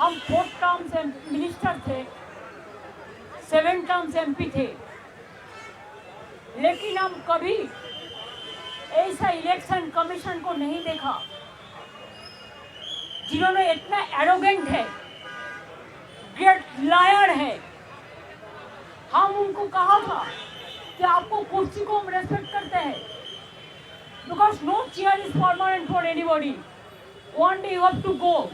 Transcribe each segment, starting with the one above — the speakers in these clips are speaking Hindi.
हम 4 टर्म से मिनिस्टर थे, 7 टर्म से MP थे, लेकिन हम कभी ऐसा इलेक्शन कमीशन को नहीं देखा जिन्होंने इतना एरोगेंट है, ग्रेट लायर है। हम उनको कहा था कि आपको कुर्सी को हम रेस्पेक्ट करते हैं, because no chair is permanent for anybody, one day you have to go,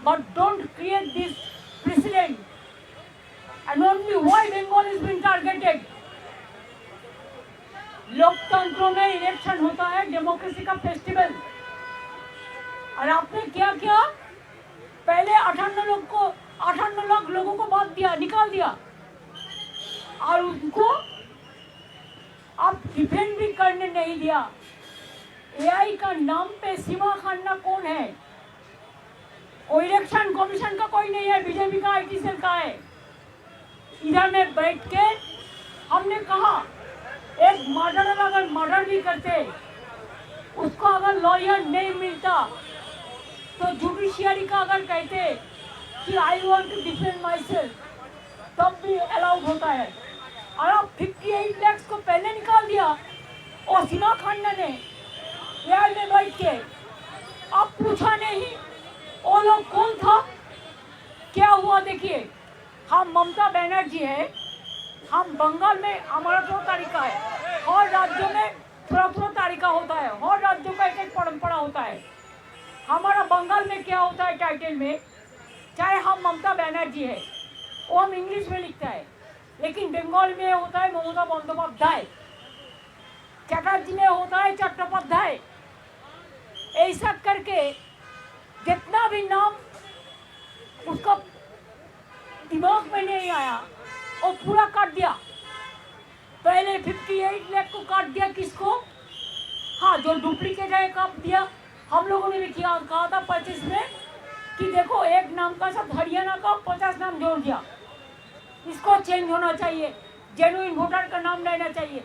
but don't create this president and only why Bengal is being targeted. लोकतंत्र में इलेक्शन होता है, डेमोक्रेसी का फेस्टिवल, और आपने क्या किया? पहले 58 लाख लोगों को बात दिया, निकाल दिया, और उनको आप डिफेंड भी करने नहीं दिया। AI का नाम पे सीमा खाना कौन है? कोई इलेक्शन कमीशन का कोई नहीं है, बीजेपी का IT सेल का है। इधर में बैठ के हमने कहा एक मर्डरर अगर मर्डर भी करते, उसको अगर लॉयर नहीं मिलता तो जुडिशियरी का अगर कहते कि I want to defend myself, तब भी अलाउड होता है। और अब 58 लाख को पहले निकाल दिया, और सीमा खान्ना ने एयर में बैठ के अब पूछा नहीं वो लोग कौन था, क्या हुआ। देखिए, हम ममता बनर्जी है, हम बंगाल में हमारा जो तरीका है, हर राज्यों में थोड़ा तरीका होता है, हर राज्यों का एक परंपरा होता है। हमारा बंगाल में क्या होता है टाइटल में, चाहे हम ममता बनर्जी है, वो हम इंग्लिश में लिखता है, लेकिन बंगाल में होता है ममता बंदोपाध्याय, चटर्जी में होता है चट्टोपाध्याय। ऐसा करके जितना भी नाम उसका दिमाग में नहीं आया वो पूरा काट दिया। पहले 58 लाख को काट दिया, किसको? हाँ, जो डुप्लीकेट है काट दिया। हम लोगों ने भी किया, कहा था 25 में कि देखो एक नाम का साथ हरियाणा का 50 नाम जोड़ दिया, इसको चेंज होना चाहिए, जेन्युइन वोटर का नाम रहना चाहिए।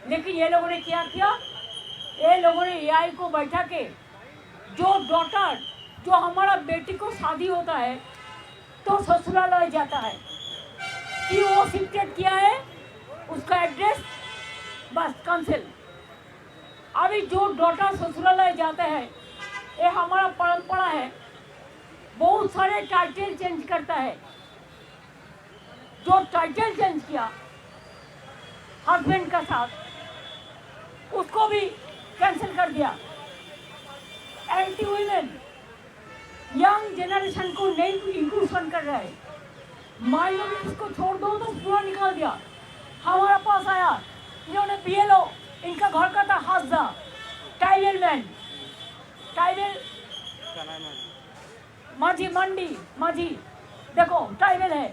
लेकिन ये लोगों ने क्या किया? ये लोगों ने AI को बैठा के, जो डॉटर, जो हमारा बेटी को शादी होता है तो ससुरालय जाता है कि वो शिफ्टेड किया है, उसका एड्रेस बस कैंसिल। अभी जो डॉटर ससुरालय जाते हैं, ये हमारा परंपरा है, बहुत सारे टाइटल चेंज करता है। जो टाइटल चेंज किया हस्बैंड का साथ, उसको भी कैंसिल कर दिया। एंटी वुमेन, यंग जनरेशन को नहीं इंक्लूजन कर रहा है, माइनॉरिटीज को छोड़ दो तो पूरा निकाल दिया। हमारा पास आया, इन्होंने BLO, इनका घर का था हाजा, ट्राइबल मैन, ट्राइबल माझी मंडी, माझी देखो ट्राइबल है।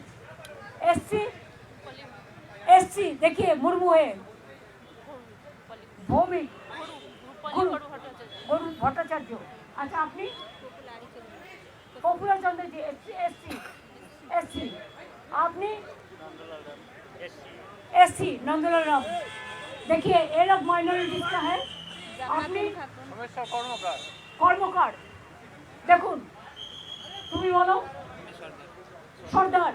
SC देखिए मुर्मू है, भौमिक गुरु भट्टाचार्य। अच्छा, आपने पॉपुलर चंद्र जी SC, आपने SC नंदलाल राम। देखिए ये लोग माइनॉरिटीज का है। आपने কর্মকার দেখুন, তুমি বলো সর্দার।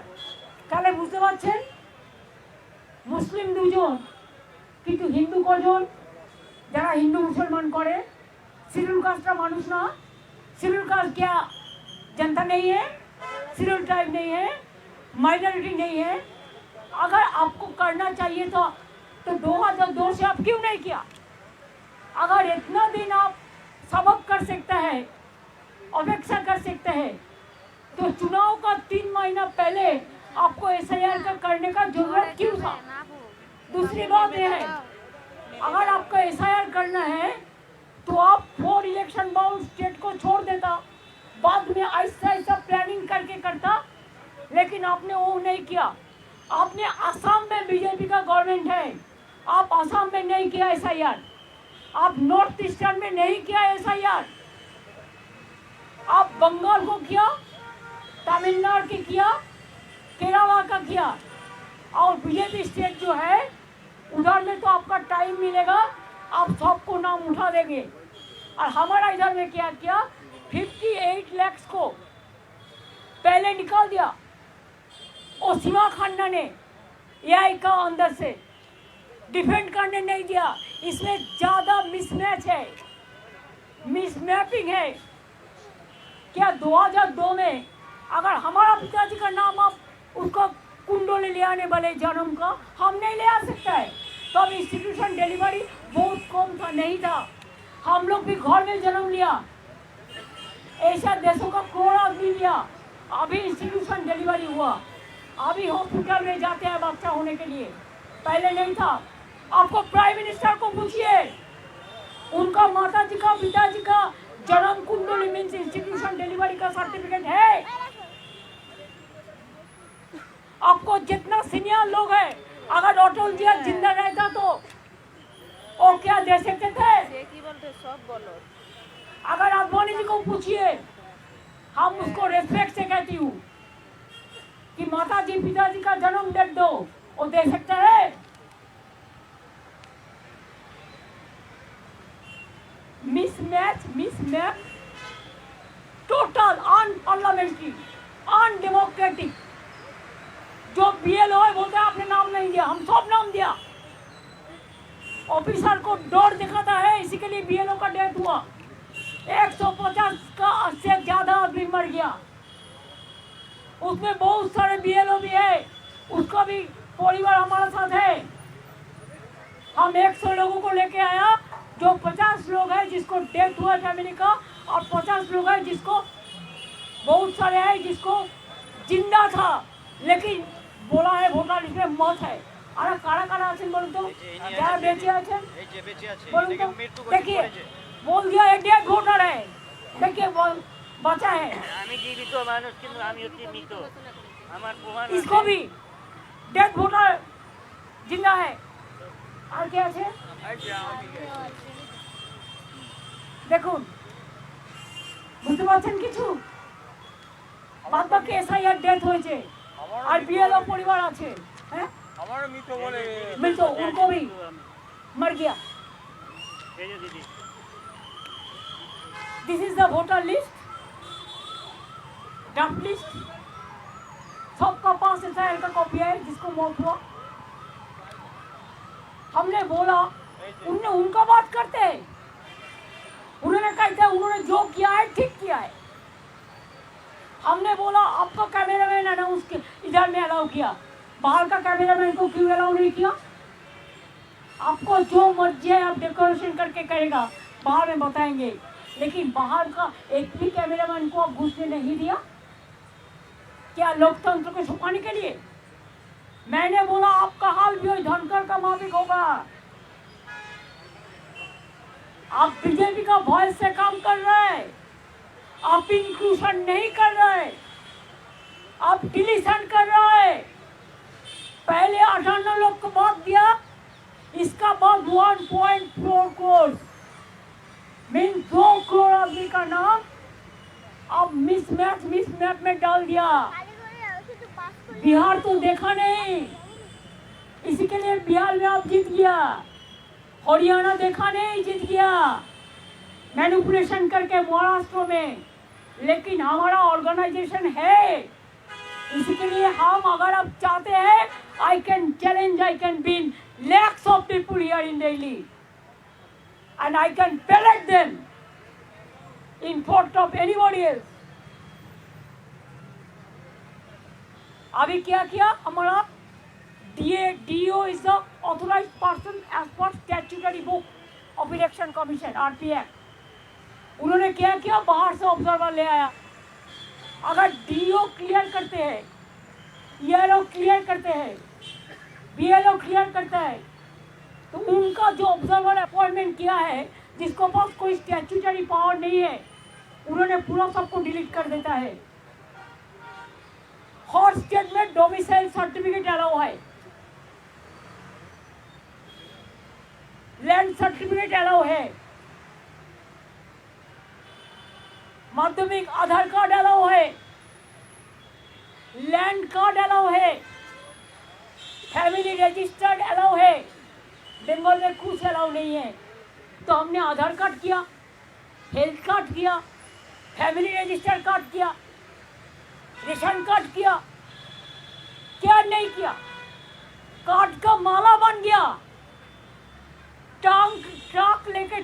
তাহলে বুঝতে পারছেন মুসলিম দুজন, কিন্তু হিন্দু কজন? যারা হিন্দু মুসলমান করে, শিডিউল কাস্টরা মানুষ না। शिड्यूल कास्ट क्या जनता नहीं है? शिड्यूल ट्राइब नहीं है, माइनॉरिटी नहीं है। अगर आपको करना चाहिए तो 2002 से आप क्यों नहीं किया? अगर इतना दिन आप सबक कर सकते हैं, अपेक्षा कर सकते हैं, तो चुनाव का 3 महीना पहले आपको SIR का करने का जरूरत क्यों था? दूसरी बात यह है, अगर आपको SIR करना है तो आप 4 इलेक्शन बाउंड स्टेट को छोड़ देता, बाद में ऐसा प्लानिंग करके करता, लेकिन आपने वो नहीं किया। आपने असम में बीजेपी का गवर्नमेंट है, आप असम में नहीं किया SIR, आप नॉर्थ ईस्टर्न में नहीं किया SIR, आप बंगाल को किया, तमिलनाडु की किया, केरला का किया, और बीजेपी स्टेट जो है उधर में तो आपका टाइम मिलेगा, आप सबको नाम उठा देंगे। और हमारा इधर में क्या किया, 58 लाख को निकाल दिया। और सीमा खान्ना ने एआई का अंदर से डिफेंड करने नहीं दिया। इसमें ज़्यादा मिसमैच है, मिसमैपिंग है। क्या 2002 में अगर हमारा पिताजी का नाम आप उसको कुंडोली ले आने वाले जन्म का हम नहीं ले आ सकता है, तो अब इंस्टीट्यूशन डिलीवरी बहुत कम था, नहीं था। हम लोग भी घर में जन्म लिया, एशिया देशों का करोड़ आदमी लिया, अभी इंस्टीट्यूशन डिलीवरी हुआ, अभी हॉस्पिटल में जाते हैं बच्चा होने के लिए, पहले नहीं था। आपको प्राइम मिनिस्टर को पूछिए, उनका माता जी का पिताजी का जन्म कुंडली मीन्स इंस्टीट्यूशन डिलीवरी का सर्टिफिकेट है। आपको जितना सीनियर लोग है, अगर अटल जी जिंदा रहता तो वो क्या दे सकते थे? अगर आडवाणी जी को पूछिए, हम उसको रेस्पेक्ट से कहती हूँ कि माता जी पिताजी का जन्म डेट दो, वो दे सकते हैं? Mismatch, total unparliamentary, undemocratic. जो बीएलओ है बोलते हैं आपने नाम नहीं दिया, हम सब नाम दिया। ऑफिसर को डर दिखाता है, इसी के लिए बीएलओ का डेथ हुआ। 150 का से ज्यादा आदमी मर गया, उसमें बहुत सारे बीएलओ भी है, उसका भी परिवार हमारे साथ है। हम 100 लोगों को लेके आया, जो 50 लोग हैं जिसको डेथ हुआ फैमिली का, और 50 लोग हैं जिसको बहुत सारे हैं जिसको जिंदा था लेकिन बोला है ভোটার লিস্টে মত है। আর কারা কারা আছেন বলুন তো, যারা বেঁচে আছেন বলুন তো। देखिए बोल दिया है डेड वोटर है, देखिए बचा है। আমি জীবিত মানুষ কিন্তু আমি হচ্ছি মৃত, আমার প্রমাণ इसको भी डेड वोटर जिंदा है। আর কে আছে দেখুন, বুঝতে পারছেন কিছু? বাদ বাকি এসআইআর ডেথ হয়েছে আর बीएलओ परिवार আছে, हैं हमारा मृत बोले मृत, उनको भी मर गया। This is the voter list, draft list, सबका पास एसआईआर का कॉपी है जिसको मौत हुआ। हमने बोला, उनने उनका बात करते हैं, उन्होंने कहते हैं उन्होंने जो किया है ठीक किया है। हमने बोला आपका कैमरामैन अनाउंस इधर में अलाउ किया, बाहर का कैमरामैन को क्यों अलाउ नहीं किया? आपको जो मर्जी है आप डेकोरेशन करके करेगा, बाहर में बताएंगे, लेकिन बाहर का एक भी कैमरामैन को आप घुसने नहीं दिया। क्या लोकतंत्र को छुपाने के लिए? मैंने बोला आपका हाल भी धनकर का माफिक होगा। आप बीजेपी का वॉइस से काम कर रहे हैं, आप इंक्लूशन नहीं कर रहे, आप डिलीशन कर रहे। पहले 58 लोग को बात दिया, इसका बाद 1.4 करोड़ मीन 2 करोड़ आदमी का नाम अब मिसमैप में डाल दिया। बिहार तो देखा नहीं, इसी के लिए बिहार में आप जीत गया। हरियाणा देखा नहीं, जीत गया मैनिपुलेशन करके महाराष्ट्र में। लेकिन हमारा ऑर्गेनाइजेशन है, इसी के लिए हम अगर आप चाहते हैं, I can challenge, I can win lakhs of people here in Delhi and I can pellet them in front of anybody else। अभी क्या किया हमारा DO is the authorized person as per statutory book of election commission RP Act। उन्होंने क्या किया, बाहर से ऑब्जर्वर ले आया। अगर DO क्लियर करते हैं, ERO क्लियर करते हैं, BLO क्लियर करता है, तो उनका जो ऑब्जर्वर अपॉइंटमेंट किया है, जिसको पास कोई स्टैट्यूटरी पावर नहीं है, उन्होंने पूरा सबको डिलीट कर देता है। हर स्टेट में डोमिसाइल सर्टिफिकेट अलाउ है, लैंड सर्टिफिकेट अलाउ है, माध्यमिक आधार कार्ड अलाउ है, लैंड कार्ड अलाउ है, फैमिली रजिस्टर्ड अलाउ है। बंगाल में कुछ अलाउ नहीं है। तो हमने आधार कार्ड किया, हेल्थ कार्ड किया, फैमिली रजिस्टर्ड कार्ड किया, रेशन कार्ड किया, क्या नहीं किया? कार्ड का माला बन गया, ट्रक लेके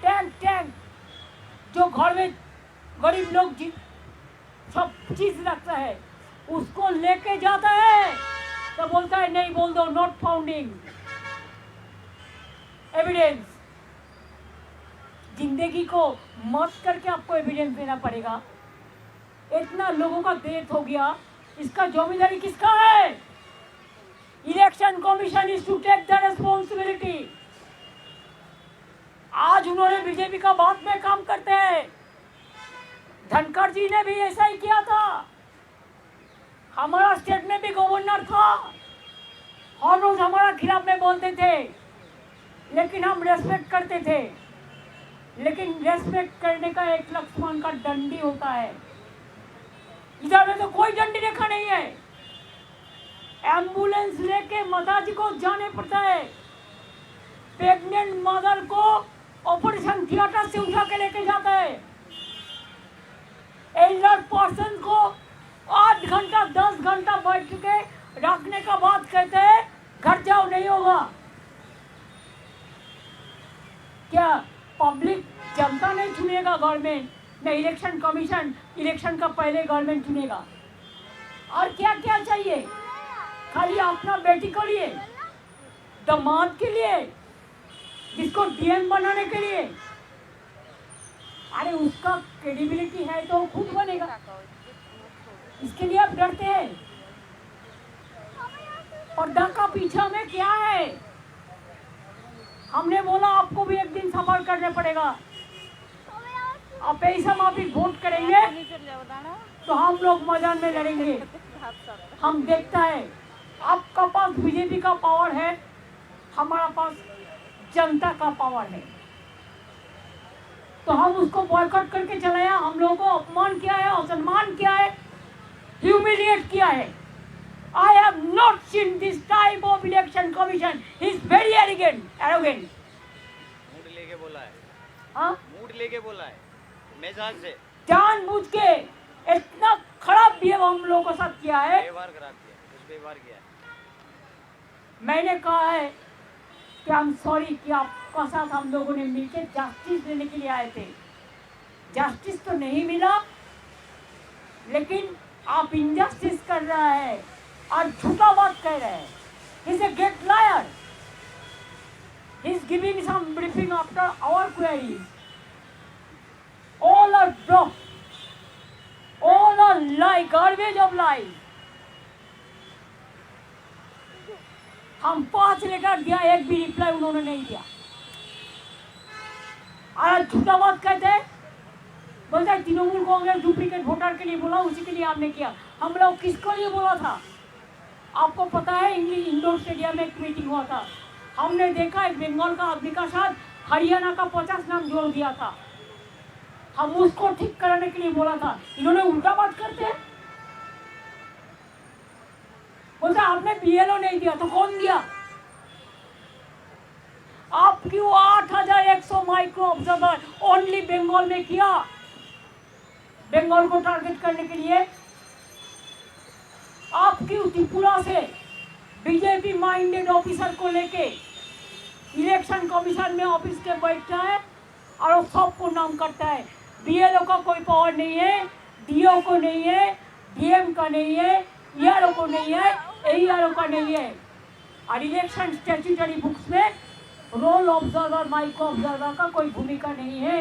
टैंक जो घर में गरीब लोग सब चीज रखता है उसको लेके जाता है तो बोलता है नहीं, बोल दो नॉट फाउंडिंग एविडेंस। जिंदगी को मौत करके आपको एविडेंस देना पड़ेगा। इतना लोगों का डेथ हो गया, इसका जिम्मेदारी किसका है? Election commission is to take the responsibility. आज उन्होंने बीजेपी का बात में काम करते हैं। धनखड़ जी ने भी ऐसा ही किया था। हमारा स्टेट में भी गवर्नर था, हर रोज हमारा खिलाफ में बोलते थे, लेकिन हम रेस्पेक्ट करते थे। लेकिन रेस्पेक्ट करने का एक लक्ष्मण का डंडी होता है, इधर में तो कोई डंडी देखा नहीं है। एम्बुलेंस लेके माताजी को जाने पड़ता है, प्रेग्नेंट मदर को ऑपरेशन थिएटर से उठा के लेके जाता है, एल्डर पर्सन को 8 घंटा 10 घंटा बैठ के रखने का बात कहते हैं घर जाओ, नहीं होगा। क्या पब्लिक जनता नहीं चुनेगा गवर्नमेंट में? इलेक्शन कमीशन इलेक्शन का पहले गवर्नमेंट चुनेगा। और क्या क्या चाहिए? खाली अपना बेटी को लिए, दामाद के लिए, जिसको डीएम बनाने के लिए। अरे उसका क्रेडिबिलिटी है तो खुद बनेगा, इसके लिए आप डरते हैं। पर्दा का पीछा में क्या है? हमने बोला आपको भी एक दिन सफर करने पड़ेगा। आप ऐसा माफिक वोट करेंगे तो हम लोग मैदान में लड़ेंगे। हम देखता है आपका पास बीजेपी का पावर है, हमारा पास जनता का पावर है, तो हम उसको बॉयकॉट करके चलाया। हम लोगों को अपमान किया है, असम्मान किया है, ह्यूमिलिएट किया है। I have not seen this type of election commission. He is very arrogant. Mood लेके बोला है। हाँ? मूड लेके बोला है, मिजाज से जानबूझ के इतना खराब बिहेव हम लोगों के साथ किया है। व्यवहार खराब किया, कुछ व्यवहार किया है। मैंने कहा है कि I'm sorry कि आपका साथ हम लोगों ने मिलकर जस्टिस देने के लिए आए थे। जस्टिस तो नहीं मिला, लेकिन आप इनजस्टिस कर रहा है और झूठा बात कह रहे हैं। He is a great liar. He is giving some briefing after our queries. All are bluff. All are lie, garbage of lies. हम 5 लेटर दिया, एक भी रिप्लाई उन्होंने नहीं दिया। और झूठा बात कहते हैं, बोलते हैं तृणमूल कांग्रेस डुप्लीकेट वोटर के लिए बोला, उसी के लिए आपने किया। हम लोग किसको लिए बोला था? आपको पता है इंग्लिश इंडोर स्टेडियम में एक मीटिंग हुआ था, हमने देखा एक बंगाल का आदमी का साथ हरियाणा का 50 नाम जोड़ दिया था। हम उसको ठीक कराने के लिए बोला था, इन्होंने उल्टा बात करते हैं। बोलते आपने बीएलओ नहीं दिया, तो कौन दिया? आप क्यों 8100 माइक्रो ऑब्जर्वर ओनली बंगाल में किया, बंगाल को टारगेट करने के लिए? आप क्यों त्रिपुरा से बीजेपी माइंडेड ऑफिसर को लेके इलेक्शन कमीशन में ऑफिस के बैठता है और सबको नाम करता है? बीएलओ का कोई पावर नहीं है, डीओ को नहीं है, डीएम का नहीं है, ईआरओ को नहीं है, एईआरओ का नहीं है। और इलेक्शन स्टैट्यूटरी बुक्स में रोल ऑब्जर्वर माइक्रो ऑब्जर्वर का कोई भूमिका नहीं है।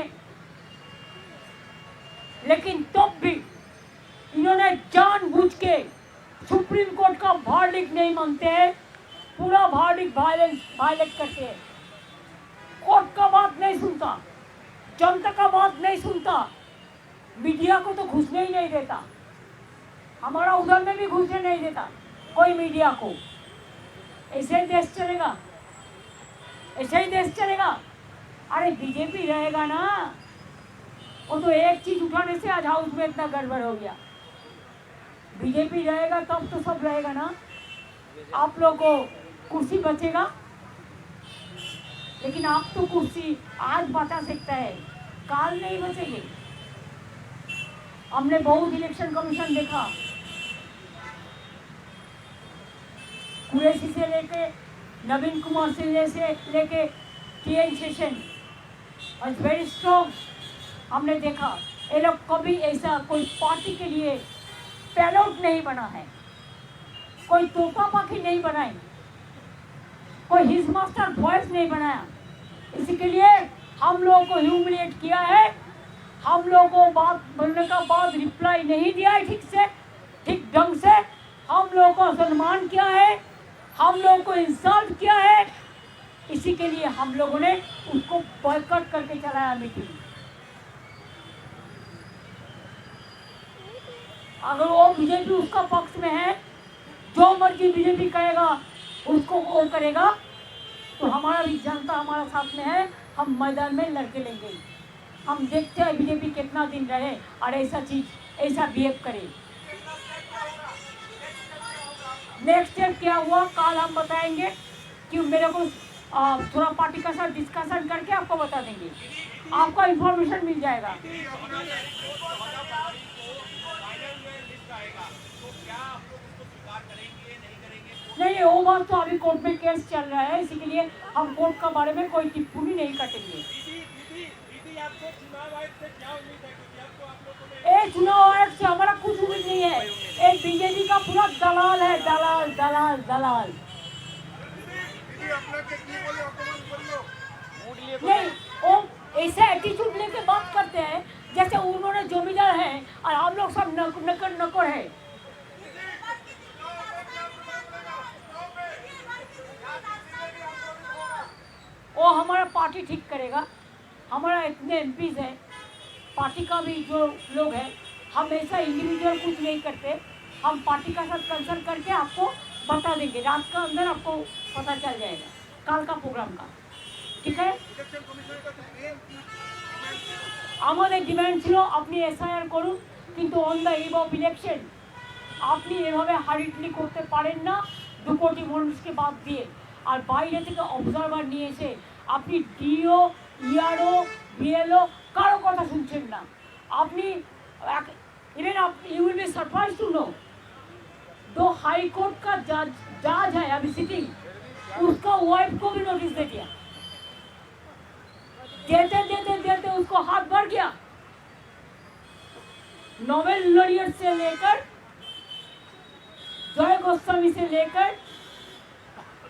लेकिन तब भी इन्होंने जानबूझ के सुप्रीम कोर्ट का वर्डिक्ट नहीं मानते हैं, पूरा वर्डिक्ट वायलेट करते हैं। कोर्ट का बात नहीं सुनता, जनता का बात नहीं सुनता, मीडिया को तो घुसने ही नहीं देता। हमारा उधर में भी घुसने नहीं देता कोई मीडिया को। ऐसे ही देश चलेगा, ऐसे ही देश चलेगा। अरे बीजेपी रहेगा ना, वो तो एक चीज उठाने से आज हाउस में इतना गड़बड़ हो गया। बीजेपी रहेगा तब तो सब रहेगा ना। आप लोगों को कुर्सी बचेगा, लेकिन आप तो कुर्सी आज बचा सकता है, काल नहीं बचेगी। हमने बहुत इलेक्शन कमीशन देखा, कुरैशी से लेके नवीन कुमार सिंह से लेके TN सेशन और वेरी स्ट्रॉन्ग। हमने देखा ये लोग कभी ऐसा कोई पार्टी के लिए पैलोट नहीं बना है, कोई तोता पाखी नहीं बनाई, कोई हिज मास्टर वॉइस नहीं बनाया। इसी के लिए हम लोगों को ह्यूमिलिएट किया है, हम लोगों को बात बोलने का बाद रिप्लाई नहीं दिया है ठीक से, ठीक ढंग से, हम लोगों को सम्मान किया है, हम लोगों को इंसल्ट किया है। इसी के लिए हम लोगों ने उसको बॉयकॉट करके चलाया मीटिंग। अगर वो बीजेपी उसका पक्ष में है, जो मर्जी बीजेपी कहेगा उसको वो करेगा, तो हमारा भी जनता हमारा साथ में है, हम मैदान में लड़के लेंगे। हम देखते हैं बीजेपी कितना दिन रहे और ऐसा चीज ऐसा बिहेव करे। नेक्स्ट स्टेप क्या हुआ कल हम बताएंगे, कि मेरे को थोड़ा पार्टी का साथ डिस्कशन करके आपको बता देंगे, आपको इंफॉर्मेशन मिल जाएगा। नहीं, वो बात तो अभी कोर्ट में केस चल रहा है, इसी के लिए हम कोर्ट के बारे में कोई टिप्पणी नहीं करेंगे। चुनाव आयोग से हमारा कुछ उम्मीद नहीं है, एक बीजेपी का पूरा दलाल है, दलाल दलाल दलाल। नहीं, वो ऐसे एटीट्यूड लेके बात करते हैं जैसे उन्होंने जमींदार है और हम लोग सब नकर नकर है। वो हमारा पार्टी ठीक करेगा, हमारा इतने MPs है, पार्टी का भी जो लोग हैं, हम ऐसा इंडिविजुअल कुछ नहीं करते, हम पार्टी का साथ कंसल्ट करके आपको बता देंगे, रात का अंदर आपको पता चल जाएगा कल का प्रोग्राम का, ठीक है। আমাদের ডিমান্ড ছিল আপনি SIR করুন, কিন্তু on the eve of election আপনি এভাবে হারিটলি করতে পারেন না 2 কোটি মানুষকে বাদ দিয়ে, আর বাইরে থেকে অবজারভার নিয়ে এসে আপনি DO ERO BLO কারো কথা শুনছেন না। আপনি इवन आप you will be surprise to know, 2 high court का जज है अभी सिटिंग, उसका वाइफ को भी नोटिस दे दिया, देते देते देते उसको हाथ भर गया। नोबेल लॉरियट से लेकर जय गोस्वामी से लेकर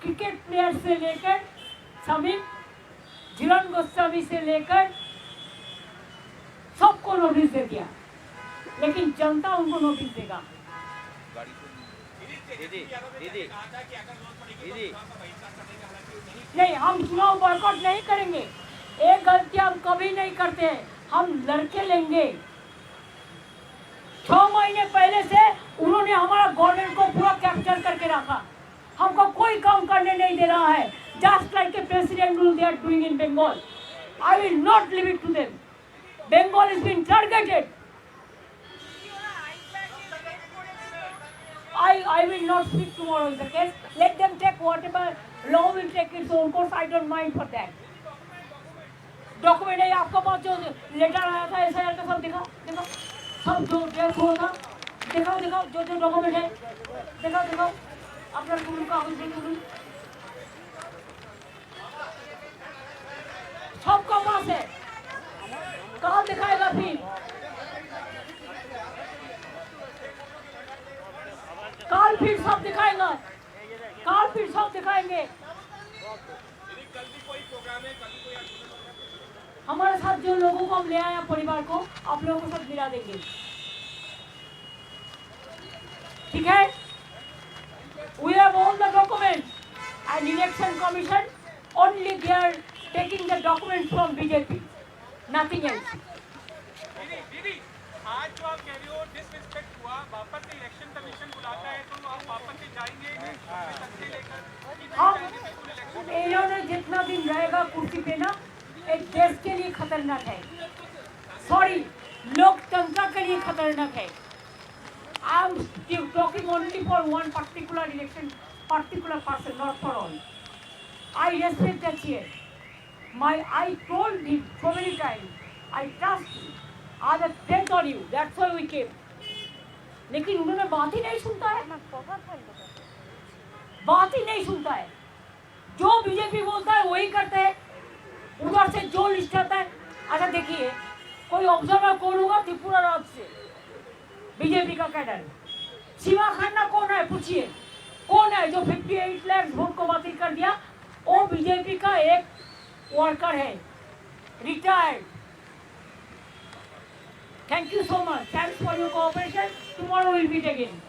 क्रिकेट प्लेयर से लेकर समीप झिलन गोस्वामी से लेकर सबको नोटिस दे दिया, लेकिन जनता उनको नोटिस देगा। दीदी दीदी दीदी नहीं, हम चुनाव बॉयकॉट नहीं करेंगे, एक गलती हम कभी नहीं करते हैं, हम लड़के लेंगे। 6 महीने पहले से उन्होंने हमारा गवर्नमेंट को पूरा कैप्चर करके रखा, हमको कोई काम करने नहीं दे रहा है, just like a president rule they are doing in Bengal. I will not leave it to them, Bengal is been targeted. I will not speak tomorrow in the case. Let them take whatever law will take its own course. I don't mind for that. Document है आपका पास, जो लेटर आया था SIR का सब दिखाओ, दिखाओ सब जो ड्रेस हुआ था, दिखाओ दिखाओ जो जो डॉक्यूमेंट है, दिखाओ दिखाओ अपना गुरु का गुरु सबका पास है, कहाँ दिखाएगा फिर? काल फिर सब दिखाएगा, काल फिर सब दिखाएंगे। हमारे साथ जो लोगों को हम ले आए परिवार को, आप लोगों को सब मिला देंगे, ठीक है। We have all the documents and election commission only they are taking the documents from BJP, nothing else. दीदी आज जो आप कह रहे हो डिसरिस्पेक्ट हुआ, वापस से इलेक्शन कमीशन बुलाता है तो आप वापस से जाएंगे सत्ते लेकर? हम इन्होंने जितना दिन रहेगा कुर्सी पे ना, एक देश के लिए खतरनाक है, सॉरी लोकतंत्र के लिए खतरनाक है। I am talking only for one particular election, particular person, not for all. I respect that chair, I told him so many times, I trust him, आज threat on you, that's why we came. लेकिन उन्होंने बात ही नहीं सुनता है, बात ही नहीं सुनता है। जो बीजेपी बोलता है वही करते हैं, उधर से जो लिस्ट आता है। अच्छा देखिए, कोई ऑब्जर्वर कौन होगा त्रिपुरा राज्य से बीजेपी का कैडर? शिवा खन्ना कौन है पूछिए, कौन है जो 58 लाख वोट को बातिल कर दिया? वो बीजेपी का एक वर्कर है, retired. Thank you so much, thanks for your cooperation. Tomorrow will meet again.